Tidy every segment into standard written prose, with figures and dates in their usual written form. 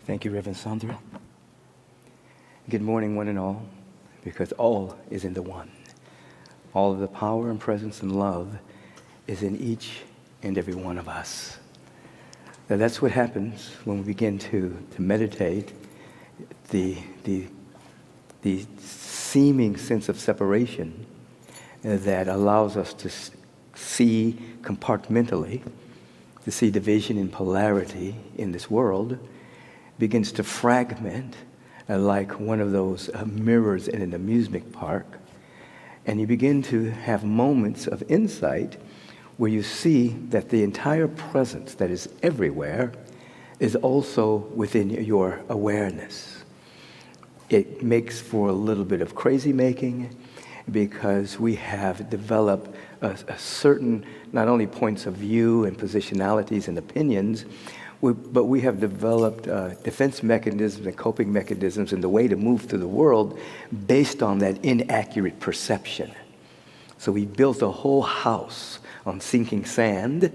Thank you, Reverend Sandra. Good morning, one and all, because all is in the one. All of the power and presence and love is in each and every one of us. Now, that's what happens when we begin to meditate. The seeming sense of separation that allows us to see compartmentally, to see division and polarity in this world, begins to fragment like one of those mirrors in an amusement park. And you begin to have moments of insight where you see that the entire presence that is everywhere is also within your awareness. It makes for a little bit of crazy making because we have developed a certain, not only points of view and positionalities and opinions, but we have developed defense mechanisms and coping mechanisms and the way to move through the world based on that inaccurate perception. So we built a whole house on sinking sand,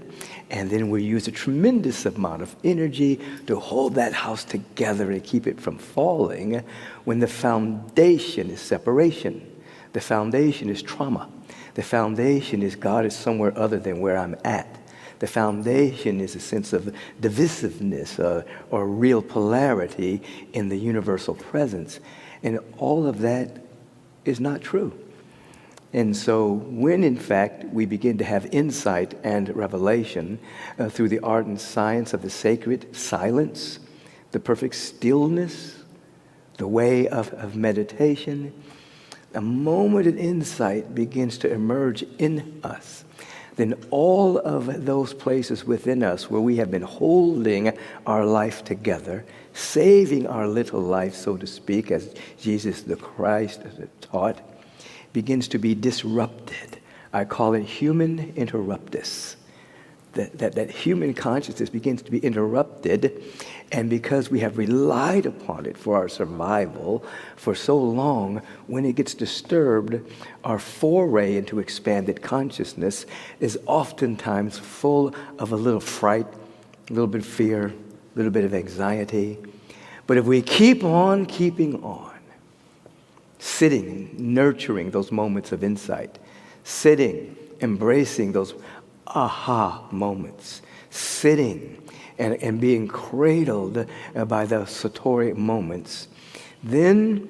and then we use a tremendous amount of energy to hold that house together and keep it from falling when the foundation is separation. The foundation is trauma. The foundation is God is somewhere other than where I'm at. The foundation is a sense of divisiveness or real polarity in the universal presence. And all of that is not true. And so when, in fact, we begin to have insight and revelation through the art and science of the sacred silence, the perfect stillness, the way of meditation, a moment of insight begins to emerge in us. Then all of those places within us where we have been holding our life together, saving our little life, so to speak, as Jesus the Christ taught, begins to be disrupted. I call it human interruptus. That human consciousness begins to be interrupted, and because we have relied upon it for our survival for so long, when it gets disturbed, our foray into expanded consciousness is oftentimes full of a little fright, a little bit of fear, a little bit of anxiety. But if we keep on keeping on, sitting, nurturing those moments of insight, sitting, embracing those aha moments, sitting and being cradled by the satori moments, then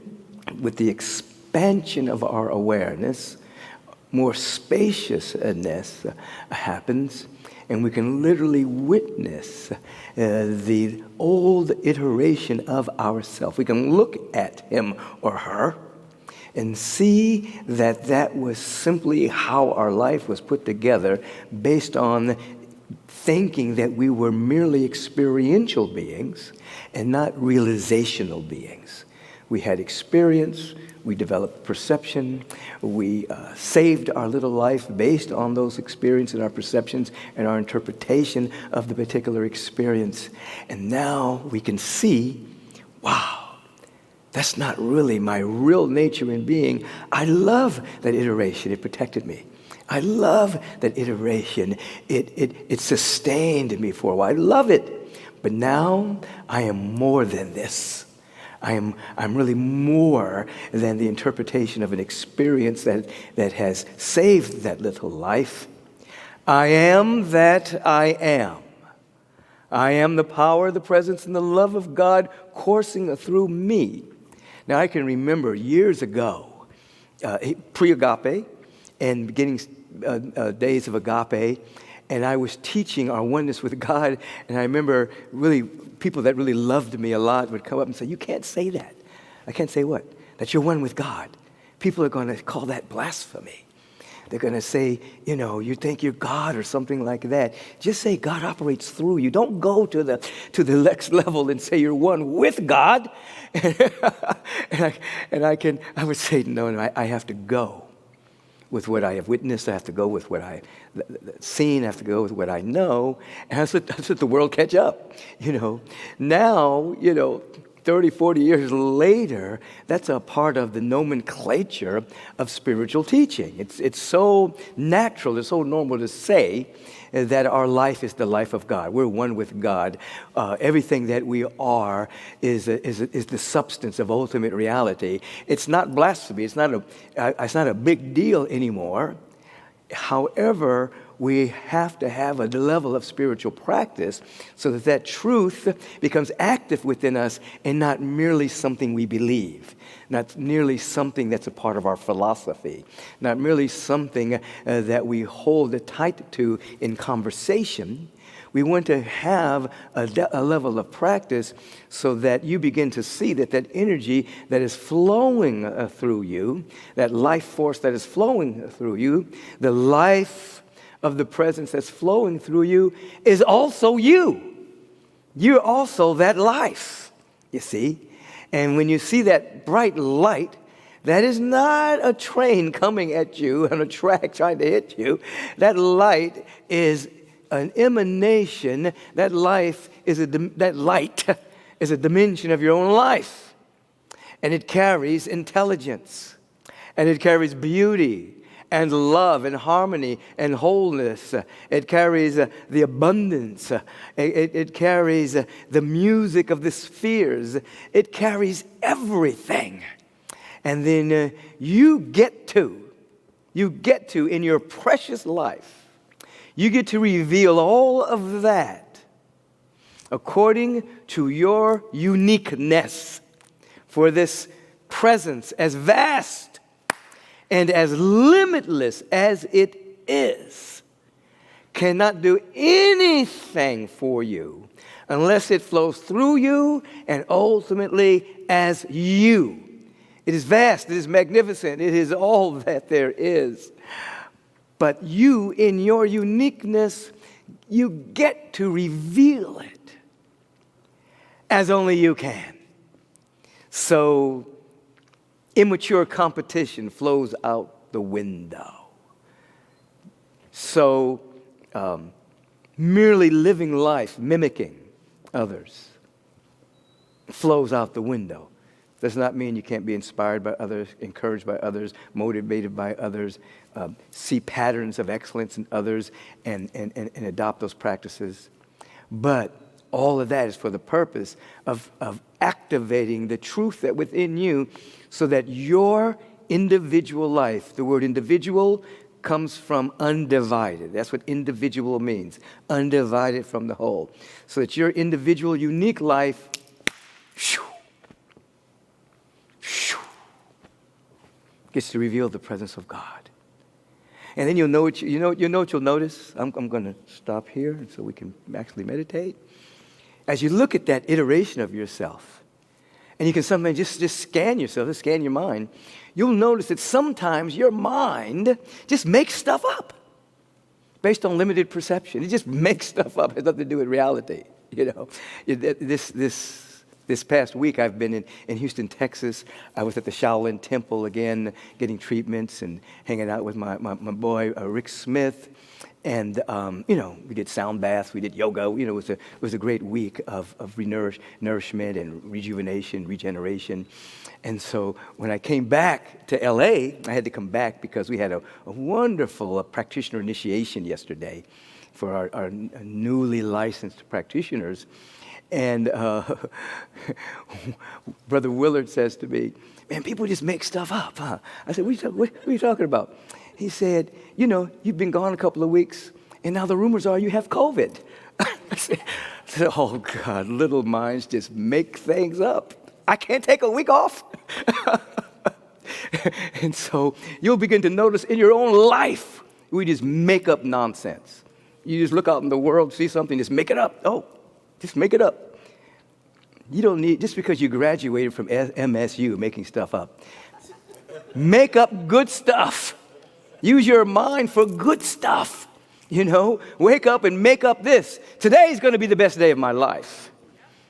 with the expansion of our awareness, more spaciousness happens, and we can literally witness the old iteration of ourself. We can look at him or her and see that that was simply how our life was put together based on thinking that we were merely experiential beings and not realizational beings. We had experience, we developed perception, we saved our little life based on those experiences and our perceptions and our interpretation of the particular experience. And now we can see, wow, that's not really my real nature in being. I love that iteration. It protected me. I love that iteration. It sustained me for a while. I love it. But now I am more than this. I'm really more than the interpretation of an experience that has saved that little life. I am that I am. I am the power, the presence, and the love of God coursing through me. Now, I can remember years ago, pre-Agape and beginning days of Agape, and I was teaching our oneness with God, and I remember really people that really loved me a lot would come up and say, "You can't say that." I can't say what? That you're one with God. People are going to call that blasphemy. They're going to say, you think you're God or something like that. Just say God operates through you. Don't go to the next level and say you're one with God. I would say, no, I have to go with what I have witnessed. I have to go with what I've seen. I have to go with what I know. And that's what the world catch up. Now, 30, 40 years later, that's a part of the nomenclature of spiritual teaching. It's so natural, it's so normal to say that our life is the life of God. We're one with God. Everything that we are is the substance of ultimate reality. It's not blasphemy. It's not a big deal anymore. However, we have to have a level of spiritual practice so that truth becomes active within us and not merely something we believe, not merely something that's a part of our philosophy, not merely something that we hold tight to in conversation. We want to have a level of practice so that you begin to see that energy that is flowing through you, that life force that is flowing through you, the life of the presence that's flowing through you is also you. You're also that life, you see. And when you see that bright light, that is not a train coming at you on a track trying to hit you. That light is an emanation. That light is a dimension of your own life. And it carries intelligence. And it carries beauty and love and harmony and wholeness. It carries the abundance. It carries the music of the spheres. It carries everything. And then you get to, in your precious life, you get to reveal all of that according to your uniqueness. For this presence, as vast and as limitless as it is, cannot do anything for you unless it flows through you and ultimately as you. It is vast, it is magnificent, it is all that there is. But you, in your uniqueness, you get to reveal it as only you can. So immature competition flows out the window. So merely living life, mimicking others, flows out the window. Does not mean you can't be inspired by others, encouraged by others, motivated by others, see patterns of excellence in others and adopt those practices. But all of that is for the purpose of activating the truth that within you so that your individual life, the word individual comes from undivided. That's what individual means, undivided from the whole. So that your individual, unique life gets to reveal the presence of God. And then you'll know what you'll notice. I'm going to stop here so we can actually meditate. As you look at that iteration of yourself, and you can sometimes just scan yourself, just scan your mind, you'll notice that sometimes your mind just makes stuff up based on limited perception. It just makes stuff up. It has nothing to do with reality. This past week, I've been in Houston, Texas. I was at the Shaolin Temple again, getting treatments and hanging out with my boy, Rick Smith. And, we did sound baths, we did yoga. It was a great week of nourishment and rejuvenation, regeneration. And so when I came back to L.A., I had to come back because we had a wonderful practitioner initiation yesterday for our newly licensed practitioners. And Brother Willard says to me, "Man, people just make stuff up, huh?" I said, what are you talking about? He said, "You've been gone a couple of weeks, and now the rumors are you have COVID." I said, "Oh, God, little minds just make things up. I can't take a week off." And so you'll begin to notice in your own life, we just make up nonsense. You just look out in the world, see something, just make it up. Oh, just make it up. You don't need, just because you graduated from MSU making stuff up. Make up good stuff. Use your mind for good stuff. Wake up and make up this. Today's going to be the best day of my life.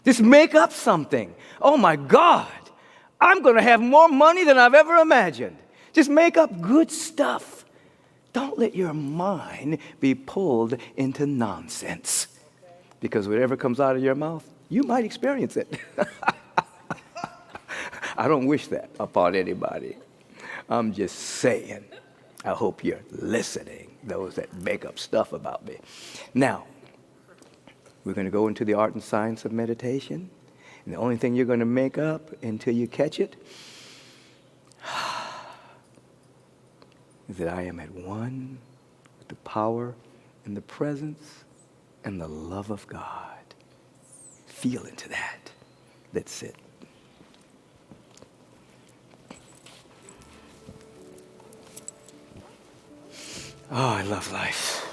Just make up something. Oh my God, I'm going to have more money than I've ever imagined. Just make up good stuff. Don't let your mind be pulled into nonsense. Because whatever comes out of your mouth, you might experience it. I don't wish that upon anybody. I'm just saying. I hope you're listening, those that make up stuff about me. Now, we're going to go into the art and science of meditation. And the only thing you're going to make up until you catch it is that I am at one with the power and the presence and the love of God. Feel into that. That's it. Oh, I love life.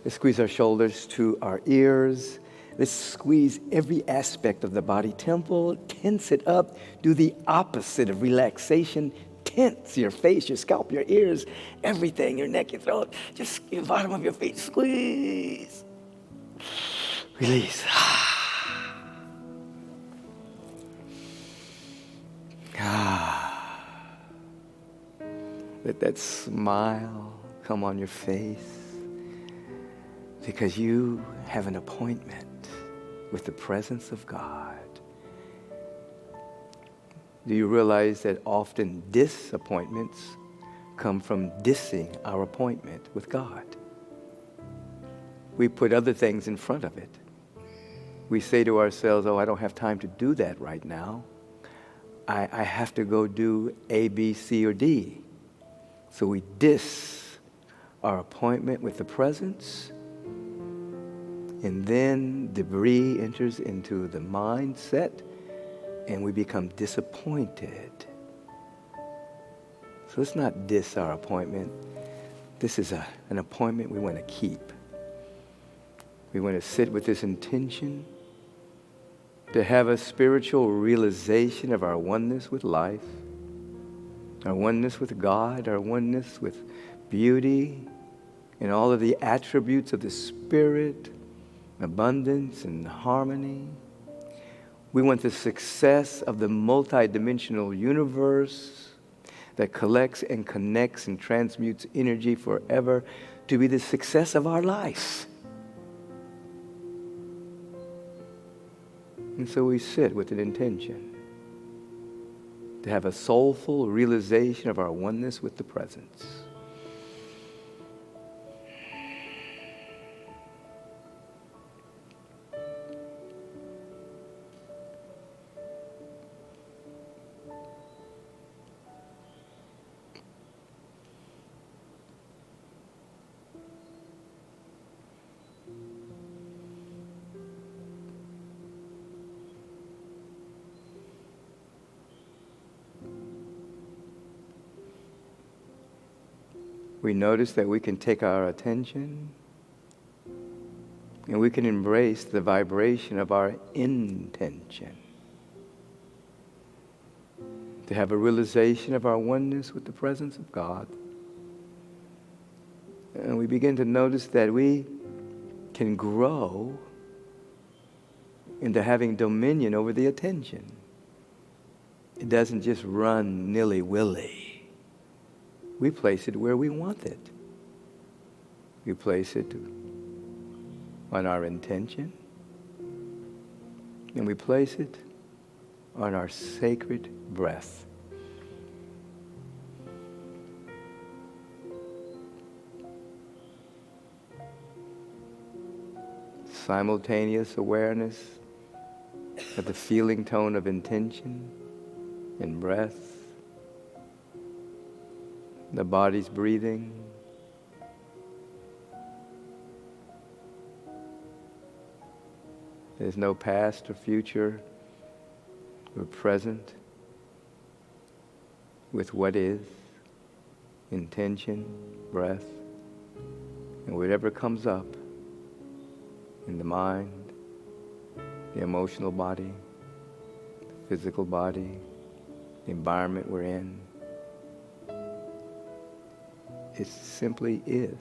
Let's squeeze our shoulders to our ears. Let's squeeze every aspect of the body. Temple, tense it up. Do the opposite of relaxation. Tense your face, your scalp, your ears, everything, your neck, your throat. Just the bottom of your feet. Squeeze. Release. Let that smile come on your face because you have an appointment with the presence of God. Do you realize that often disappointments come from dissing our appointment with God? We put other things in front of it. We say to ourselves, oh, I don't have time to do that right now. I have to go do A, B, C, or D. So we diss our appointment with the presence, and then debris enters into the mindset, and we become disappointed. So let's not diss our appointment. This is an appointment we want to keep. We want to sit with this intention to have a spiritual realization of our oneness with life, our oneness with God, our oneness with beauty, and all of the attributes of the Spirit, abundance and harmony. We want the success of the multidimensional universe that collects and connects and transmutes energy forever to be the success of our life. And so we sit with an intention to have a soulful realization of our oneness with the presence. We notice that we can take our attention and we can embrace the vibration of our intention to have a realization of our oneness with the presence of God. And we begin to notice that we can grow into having dominion over the attention. It doesn't just run nilly-willy. We place it where we want it. We place it on our intention, and we place it on our sacred breath. Simultaneous awareness of the feeling tone of intention and breath. The body's breathing. There's no past or future. We're present with what is, intention, breath, and whatever comes up in the mind, the emotional body, the physical body, the environment we're in. It simply is.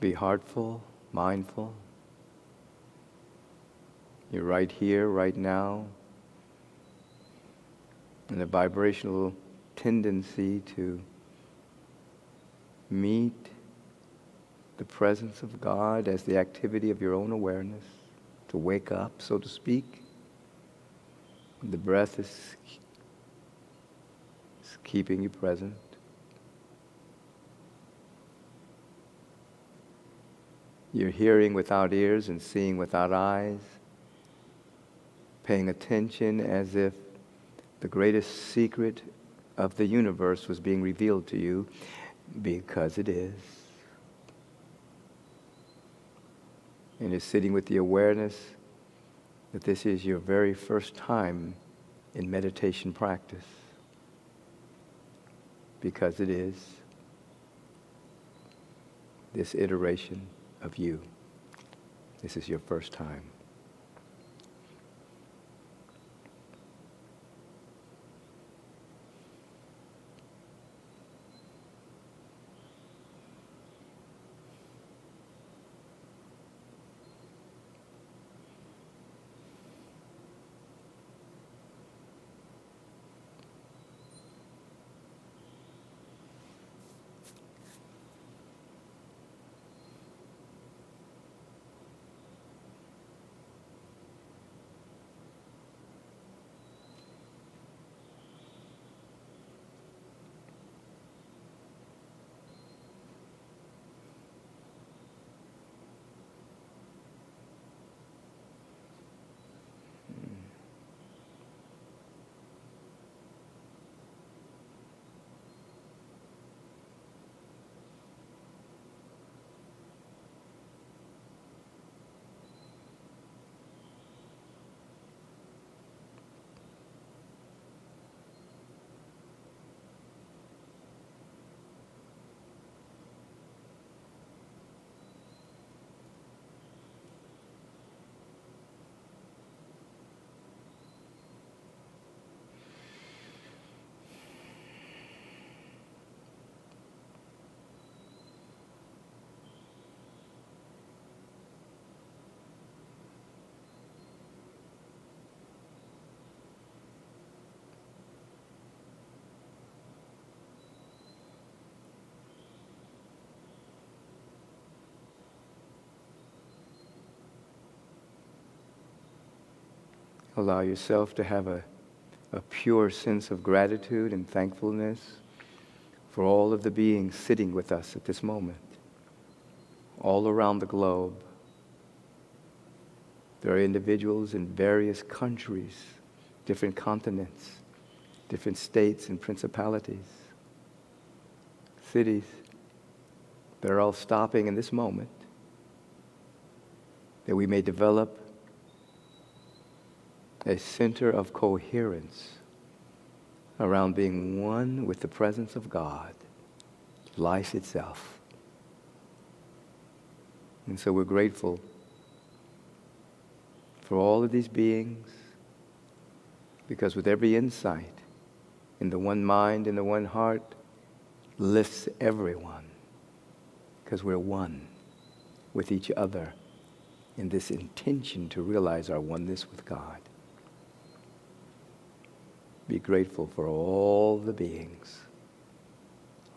Be heartful, mindful. You're right here, right now, and a vibrational tendency to meet the presence of God as the activity of your own awareness, to wake up, so to speak. The breath is keeping you present. You're hearing without ears and seeing without eyes, paying attention as if the greatest secret of the universe was being revealed to you, because it is. And you're sitting with the awareness that this is your very first time in meditation practice, because it is this iteration of you. This is your first time. Allow yourself to have a pure sense of gratitude and thankfulness for all of the beings sitting with us at this moment, all around the globe. There are individuals in various countries, different continents, different states and principalities, cities that are all stopping in this moment, that we may develop a center of coherence around being one with the presence of God, life itself. And so we're grateful for all of these beings, because with every insight in the one mind and the one heart lifts everyone, because we're one with each other in this intention to realize our oneness with God. Be grateful for all the beings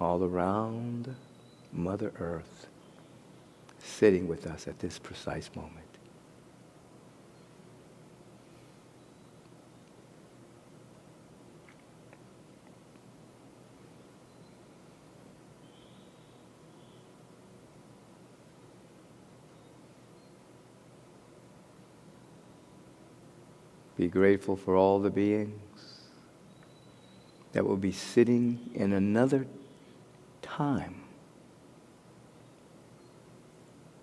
all around Mother Earth sitting with us at this precise moment. Be grateful for all the beings that will be sitting in another time.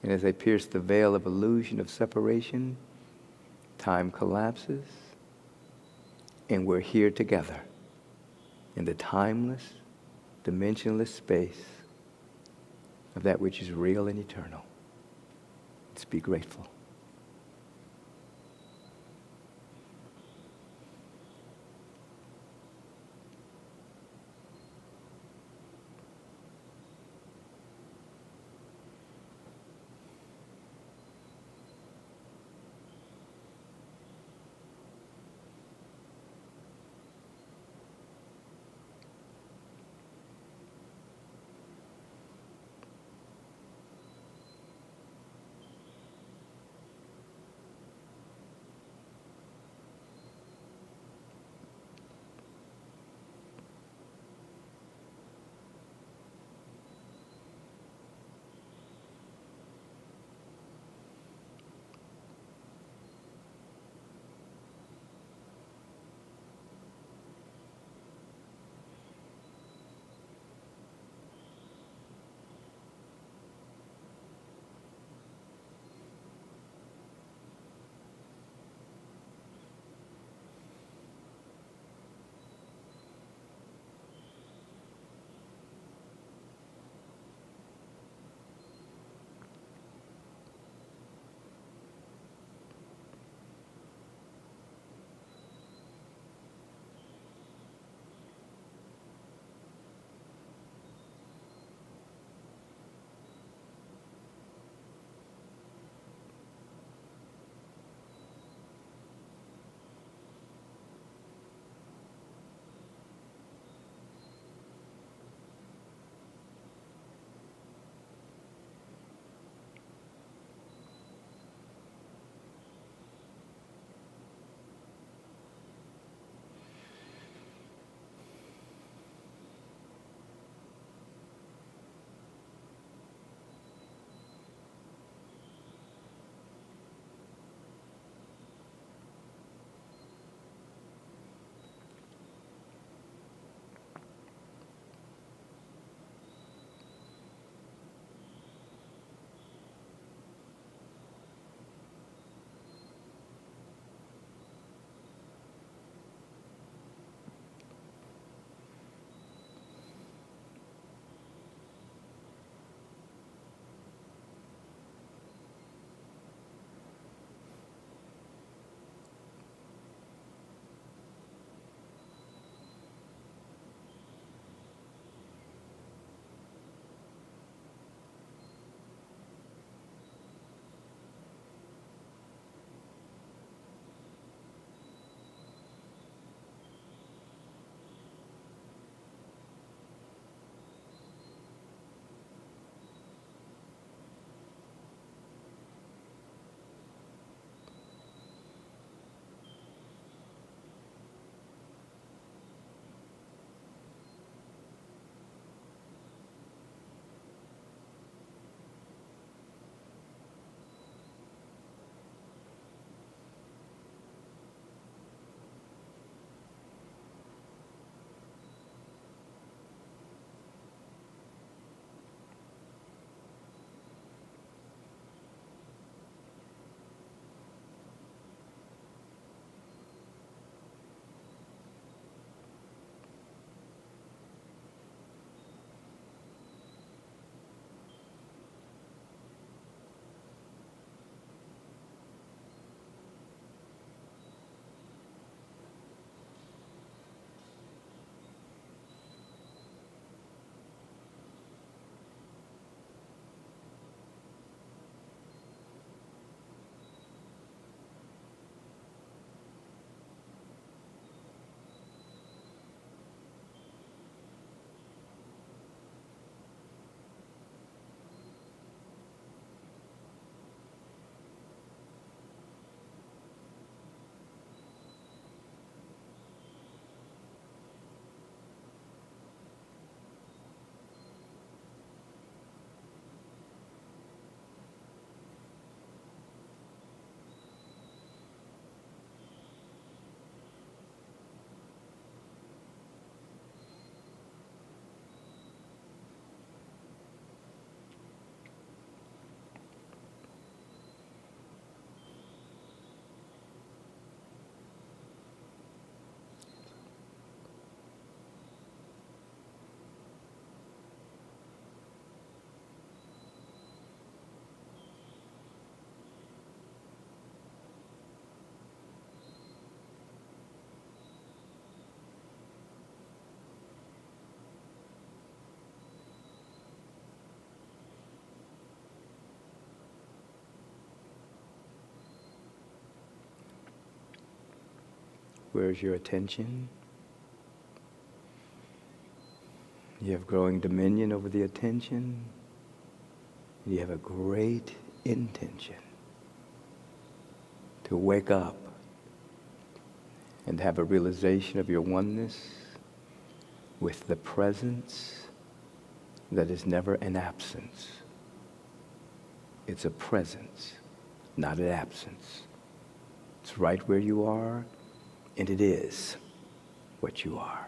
And as they pierce the veil of illusion of separation, time collapses, and we're here together in the timeless, dimensionless space of that which is real and eternal. Let's be grateful. Where's your attention? You have growing dominion over the attention. You have a great intention to wake up and have a realization of your oneness with the presence that is never an absence. It's a presence, not an absence. It's right where you are, and it is what you are.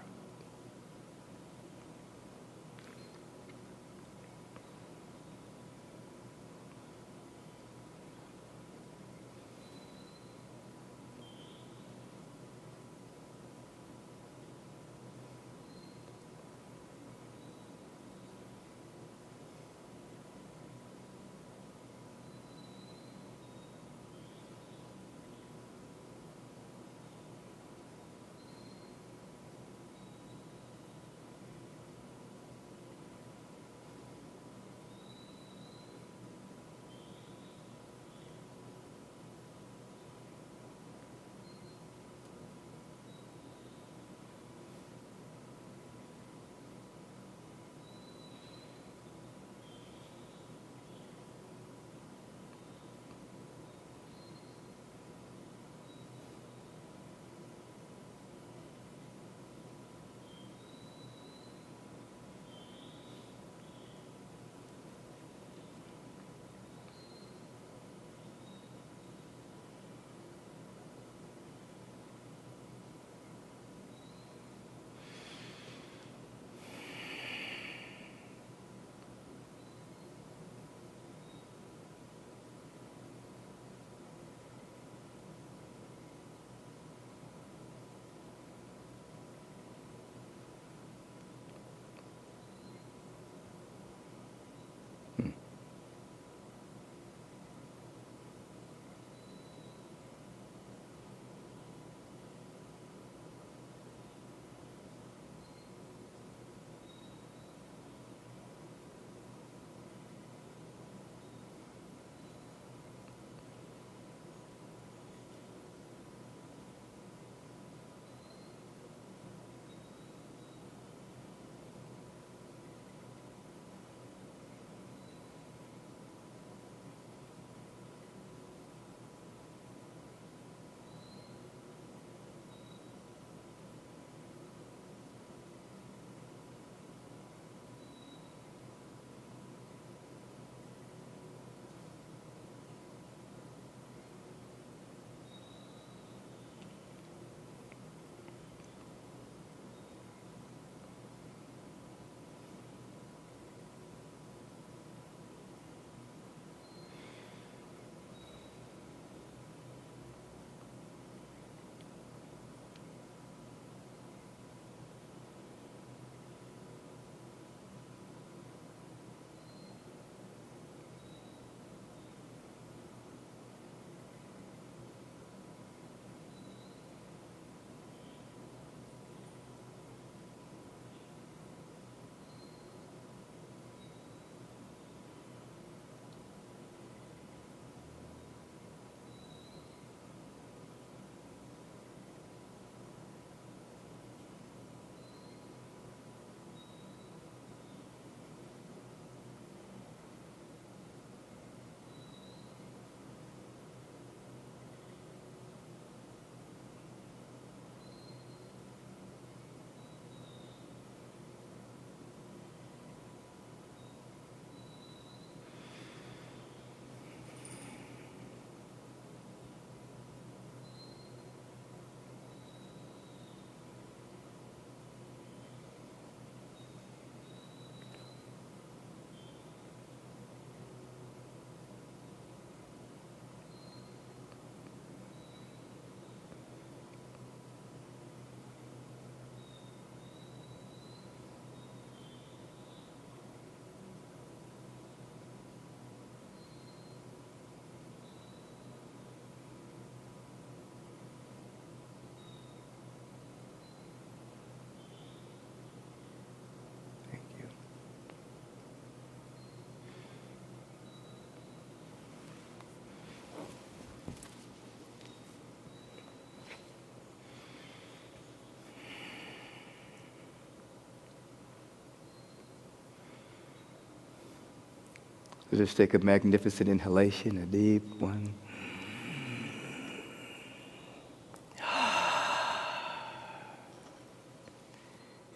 So just take a magnificent inhalation, a deep one.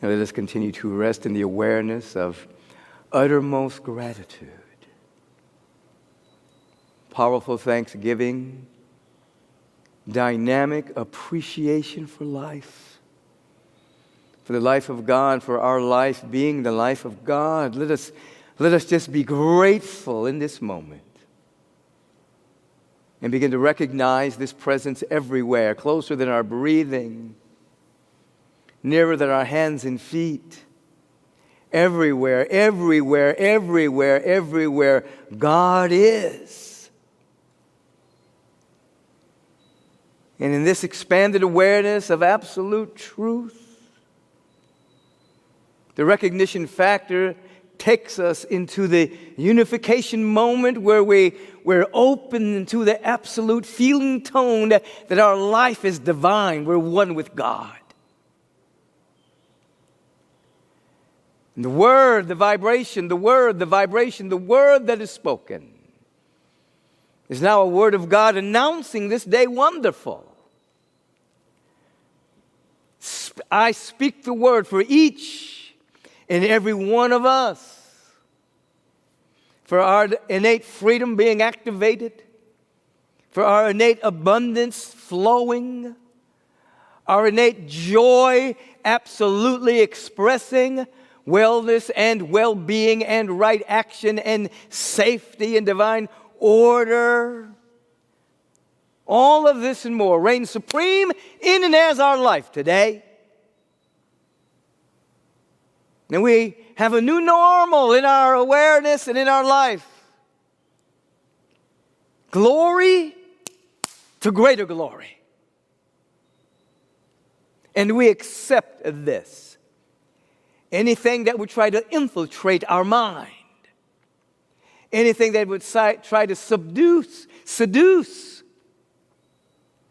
And let us continue to rest in the awareness of uttermost gratitude, powerful thanksgiving, dynamic appreciation for life, for the life of God, for our life being the life of God. Let us just be grateful in this moment and begin to recognize this presence everywhere, closer than our breathing, nearer than our hands and feet. Everywhere, everywhere, everywhere, everywhere, God is. And in this expanded awareness of absolute truth, the recognition factor takes us into the unification moment where we're open to the absolute feeling tone that our life is divine. We're one with God. And the word, the vibration, the word that is spoken is now a word of God announcing this day wonderful. I speak the word for each and every one of us, for our innate freedom being activated, for our innate abundance flowing, our innate joy absolutely expressing, wellness and well-being and right action and safety and divine order. All of this and more reigns supreme in and as our life today. And we have a new normal in our awareness and in our life. Glory to greater glory. And we accept this. Anything that would try to infiltrate our mind, anything that would try to seduce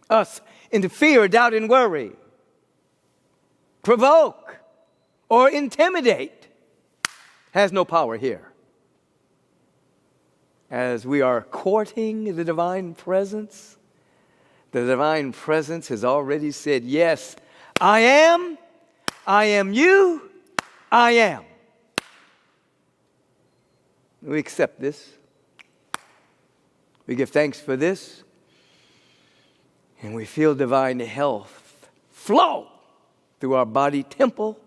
us into fear, doubt, and worry, provoke, or intimidate, has no power here. As we are courting the divine presence has already said, yes, I am you, I am. We accept this. We give thanks for this. And we feel divine health flow through our body temple,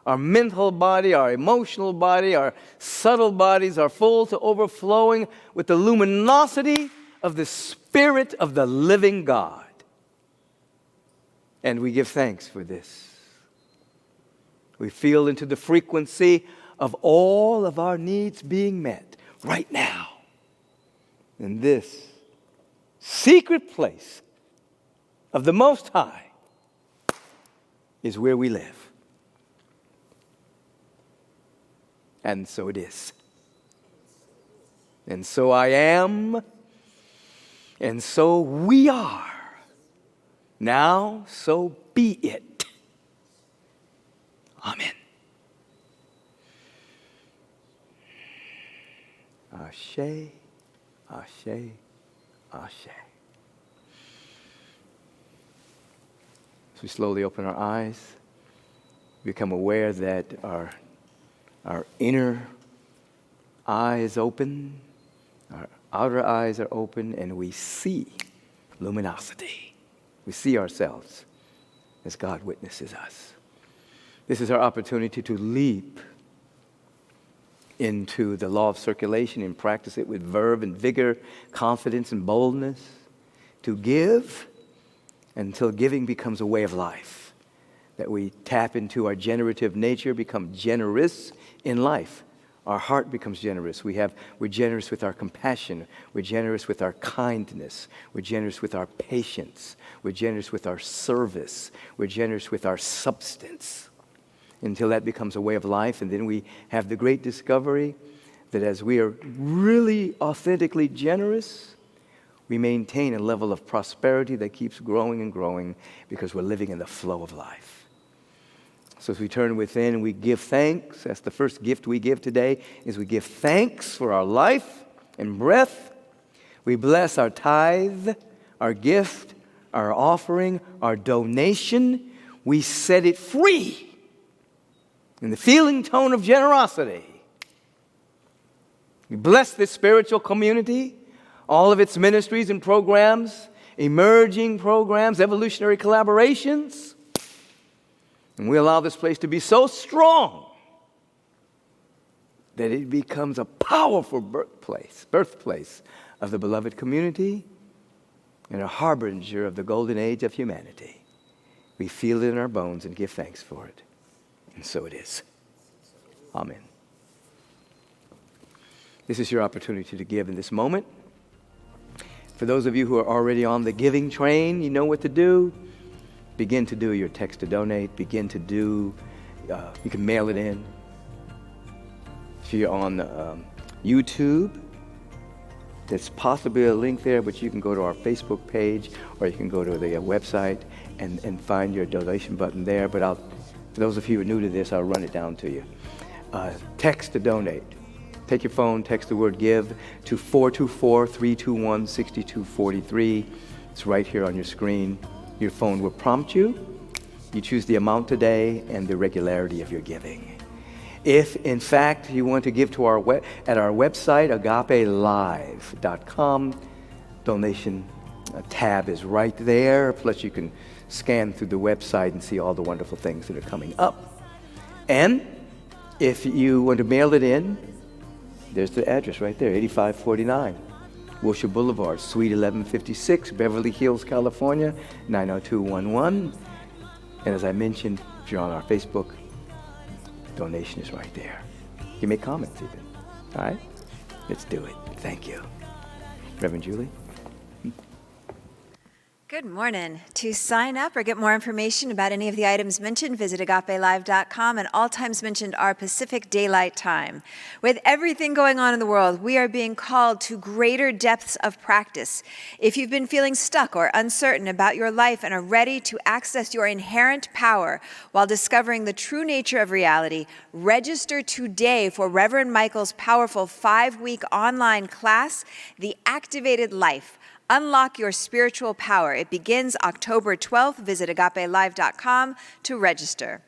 our mental body, our emotional body, our subtle bodies are full to overflowing with the luminosity of the Spirit of the living God. And we give thanks for this. We feel into the frequency of all of our needs being met right now in this secret place of the Most High is where we live. And so it is. And so I am, and so we are. Now, so be it. Amen. Ashe, ashe, ashe. As we slowly open our eyes, become aware that our inner eye is open, our outer eyes are open, and we see luminosity. We see ourselves as God witnesses us. This is our opportunity to leap into the law of circulation and practice it with verve and vigor, confidence and boldness, to give until giving becomes a way of life, that we tap into our generative nature, become generous in life. Our heart becomes generous. We're generous with our compassion. We're generous with our kindness. We're generous with our patience. We're generous with our service. We're generous with our substance, until that becomes a way of life. And then we have the great discovery that as we are really authentically generous, we maintain a level of prosperity that keeps growing and growing because we're living in the flow of life. So as we turn within, we give thanks. That's the first gift we give today, is we give thanks for our life and breath. We bless our tithe, our gift, our offering, our donation. We set it free in the feeling tone of generosity. We bless this spiritual community, all of its ministries and programs, emerging programs, evolutionary collaborations. And we allow this place to be so strong that it becomes a powerful birthplace of the beloved community and a harbinger of the golden age of humanity. We feel it in our bones and give thanks for it. And so it is. Amen. This is your opportunity to give in this moment. For those of you who are already on the giving train, you know what to do. Begin to do your text to donate. Begin to do, you can mail it in. If you're on YouTube, there's possibly a link there, but you can go to our Facebook page or you can go to the website and find your donation button there. But for those of you who are new to this, I'll run it down to you. Text to donate. Take your phone, text the word give to 424-321-6243. It's right here on your screen. Your phone will prompt you. You choose the amount today and the regularity of your giving. If, in fact, you want to give to at our website, agapelive.com, donation tab is right there. Plus, you can scan through the website and see all the wonderful things that are coming up. And if you want to mail it in, there's the address right there, 8549 Wilshire Boulevard, Suite 1156, Beverly Hills, California, 90211. And as I mentioned, if you're on our Facebook, donation is right there. You make comments even. All right? Let's do it. Thank you. Reverend Julie? Good morning. To sign up or get more information about any of the items mentioned, visit agapelive.com, and all times mentioned are Pacific Daylight Time. With everything going on in the world, we are being called to greater depths of practice. If you've been feeling stuck or uncertain about your life and are ready to access your inherent power while discovering the true nature of reality, register today for Reverend Michael's powerful 5-week online class, The Activated Life. Unlock your spiritual power. It begins October 12th. Visit agapelive.com to register.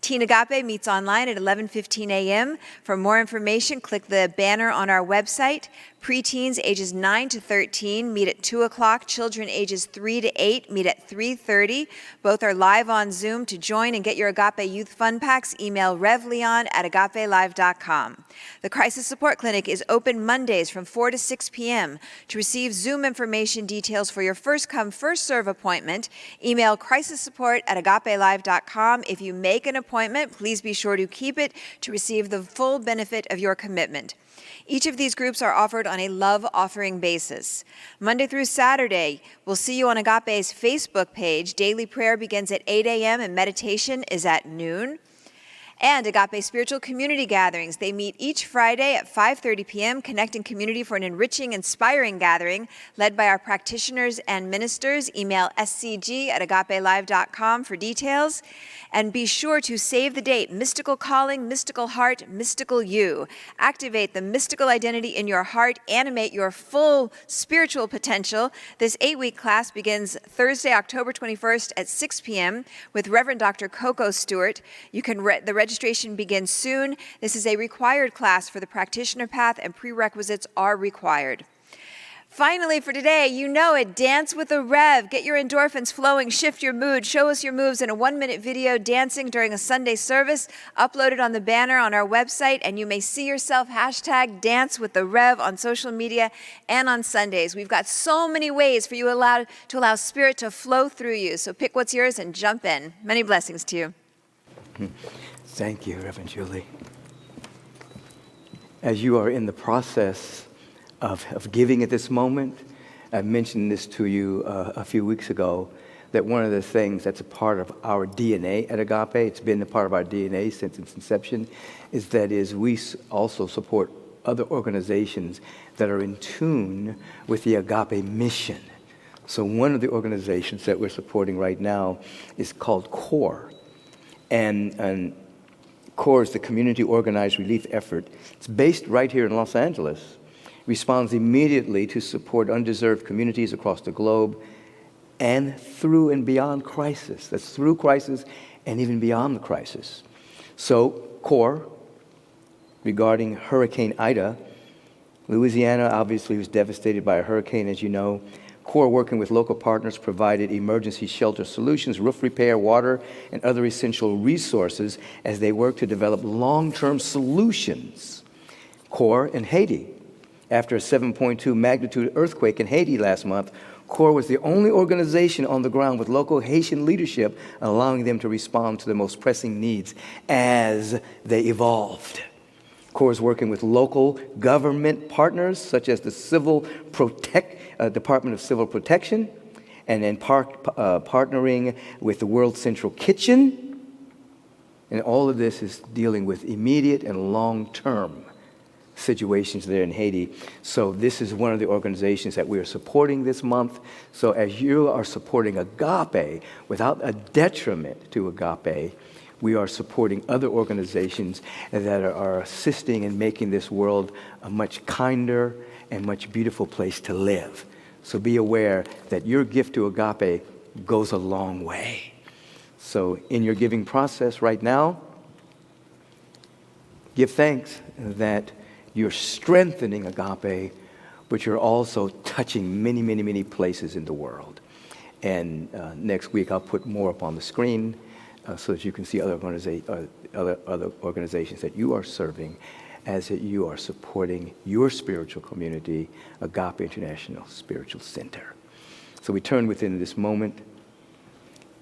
Teen Agape meets online at 11:15 a.m. For more information, click the banner on our website. Preteens ages 9 to 13 meet at 2 o'clock. Children ages 3 to 8 meet at 3:30. Both are live on Zoom. To join and get your Agape Youth Fun Packs, email revleon@agapelive.com. The Crisis Support Clinic is open Mondays from 4 to 6 p.m. To receive Zoom information details for your first come, first serve appointment, email crisissupport@agapelive.com. If you make an appointment, please be sure to keep it to receive the full benefit of your commitment. Each of these groups are offered on a love offering basis. Monday through Saturday, we'll see you on Agape's Facebook page. Daily prayer begins at 8 a.m. and meditation is at noon. And Agape Spiritual Community Gatherings. They meet each Friday at 5:30 p.m., connecting community for an enriching, inspiring gathering led by our practitioners and ministers. Email scg@agapelive.com for details. And be sure to save the date, Mystical Calling, Mystical Heart, Mystical You. Activate the mystical identity in your heart, animate your full spiritual potential. This 8-week class begins Thursday, October 21st at 6 p.m. with Reverend Dr. Coco Stewart. The registration begins soon. This is a required class for the practitioner path, and prerequisites are required. Finally, for today, you know it, dance with a Rev. Get your endorphins flowing, shift your mood, show us your moves in a 1-minute video dancing during a Sunday service, uploaded on the banner on our website, and you may see yourself #Dance with the Rev on social media and on Sundays. We've got so many ways for you to allow Spirit to flow through you, so pick what's yours and jump in. Many blessings to you. Thank you, Reverend Julie. As you are in the process of giving at this moment, I mentioned this to you a few weeks ago, that one of the things that's a part of our DNA at Agape, it's been a part of our DNA since its inception, is we also support other organizations that are in tune with the Agape mission. So one of the organizations that we're supporting right now is called CORE. And CORE is the community organized relief effort. It's based right here in Los Angeles. Responds immediately to support undeserved communities across the globe and through and beyond crisis. That's through crisis and even beyond the crisis. So, CORE, regarding Hurricane Ida, Louisiana obviously was devastated by a hurricane, as you know. CORE, working with local partners, provided emergency shelter solutions, roof repair, water, and other essential resources as they work to develop long-term solutions. CORE in Haiti. After a 7.2 magnitude earthquake in Haiti last month, CORE was the only organization on the ground with local Haitian leadership, allowing them to respond to the most pressing needs as they evolved. CORE is working with local government partners, such as the Department of Civil Protection, and then partnering with the World Central Kitchen. And all of this is dealing with immediate and long-term situations there in Haiti. So this is one of the organizations that we are supporting this month. So as you are supporting Agape, without a detriment to Agape, we are supporting other organizations that are assisting in making this world a much kinder and much beautiful place to live. So be aware that your gift to Agape goes a long way. So in your giving process right now, give thanks that you're strengthening Agape, but you're also touching many, many, many places in the world. And next week I'll put more up on the screen so that you can see other organizations that you are serving as that you are supporting your spiritual community, Agape International Spiritual Center. So we turn within this moment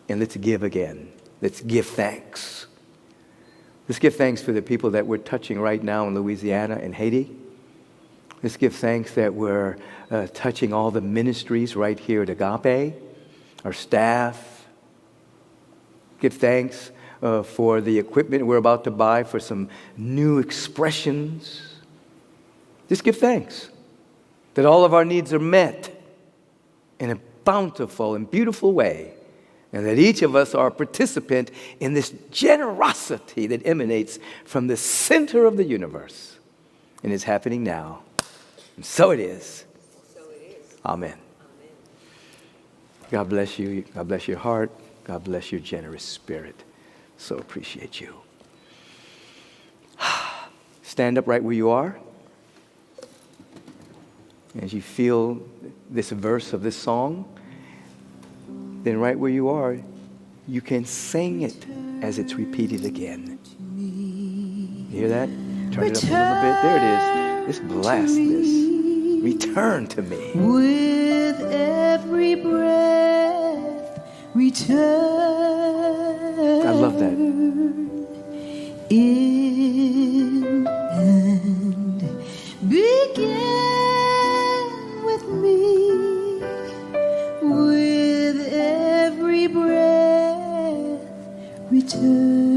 and let's give again. Let's give thanks. Let's give thanks for the people that we're touching right now in Louisiana and Haiti. Let's give thanks that we're touching all the ministries right here at Agape, our staff. Give thanks for the equipment we're about to buy for some new expressions. Just give thanks that all of our needs are met in a bountiful and beautiful way, and that each of us are a participant in this generosity that emanates from the center of the universe. And it's happening now. And so it is. Amen. God bless you. God bless your heart. God bless your generous spirit. So appreciate you. Stand up right where you are. As you feel this verse of this song, then right where you are, you can sing it as it's repeated again. You hear that? Turn it up a little bit. There it is. Just blast this. Return to me. With every breath, return. I love that. In and begin with me. With every breath, return.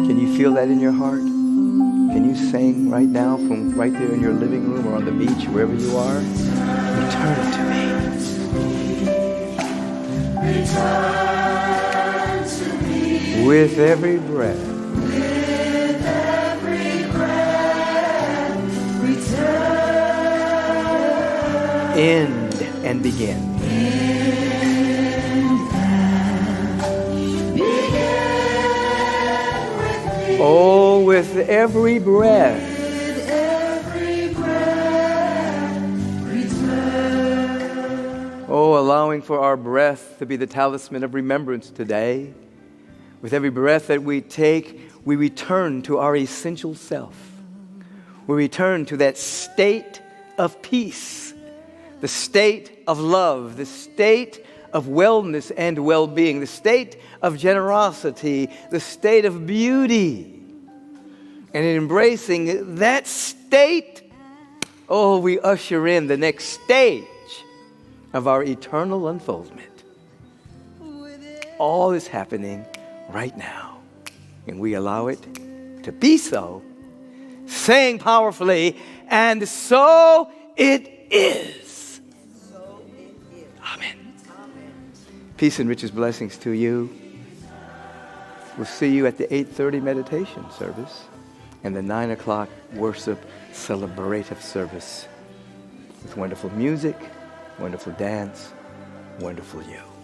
Can you feel that in your heart? Can you sing right now from right there in your living room or on the beach, wherever you are? Return to me. Return to me. With every breath. With every breath, return. End and begin. Oh, with every breath. With every breath, return. Oh, allowing for our breath to be the talisman of remembrance today. With every breath that we take, we return to our essential self. We return to that state of peace, the state of love, the state of wellness and well-being, the state of generosity, the state of beauty. And in embracing that state, oh, we usher in the next stage of our eternal unfoldment. All is happening right now, and we allow it to be so, saying powerfully, and so it is. Amen. Peace and richest blessings to you. We'll see you at the 8:30 meditation service and the 9 o'clock worship celebrative service with wonderful music, wonderful dance, wonderful you.